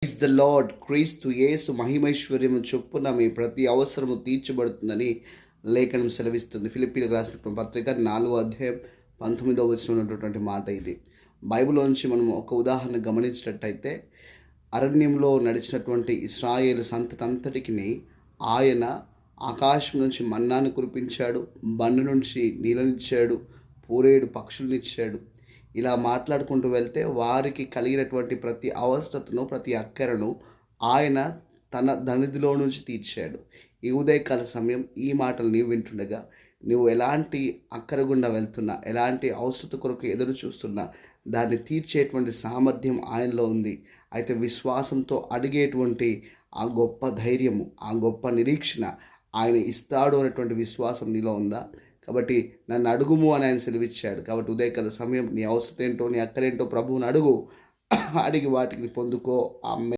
Praise the lord. క్రీస్తు యేసు మహిమైశ్వర్యము చొప్పున మీ ప్రతి అవసరము తీర్చబడుతుందని లేఖనం సెలవిస్తుంది. ఫిలిప్పీలకు రాసినటువంటి పత్రిక 4వ అధ్యాయం 19వ వచనంలో ఉన్నటువంటి మాట ఇది. బైబిల్లో నుంచి మనం ఒక ఉదాహరణ గమనించినట్టయితే, అరణ్యంలో నడిచినటువంటి ఇశ్రాయేలు సంతతంతటికి ఆయన ఆకాశం నుంచి మన్నాను కురిపించాడు, బండి నుంచి నీళ్ళనిచ్చాడు, పూరేడు పక్షులనిచ్చాడు. ఇలా మాట్లాడుకుంటూ వెళ్తే వారికి కలిగినటువంటి ప్రతి అవసరతను, ప్రతి అక్కరను ఆయన తన ధనిధిలో నుంచి తీర్చాడు. ఈ ఉదయకాల సమయం ఈ మాటలు నీవు వింటుండగా, నువ్వు ఎలాంటి అక్కర గుండా వెళ్తున్నా, ఎలాంటి అవసరత కొరకు ఎదురు చూస్తున్నా, దాన్ని తీర్చేటువంటి సామర్థ్యం ఆయనలో ఉంది. అయితే విశ్వాసంతో అడిగేటువంటి ఆ గొప్ప ధైర్యము, ఆ గొప్ప నిరీక్షణ ఆయన ఇస్తాడు అనేటువంటి విశ్వాసం నీలో ఉందా? కాబట్టి నన్ను అడుగుము అని ఆయన సెలవిచ్చాడు. కాబట్టి ఉదయకాల సమయం నీ అవసరం ఏంటో, నీ అక్కరేంటో ప్రభువుని అడుగు. అడిగి వాటిని పొందుకో. ఆమేన్.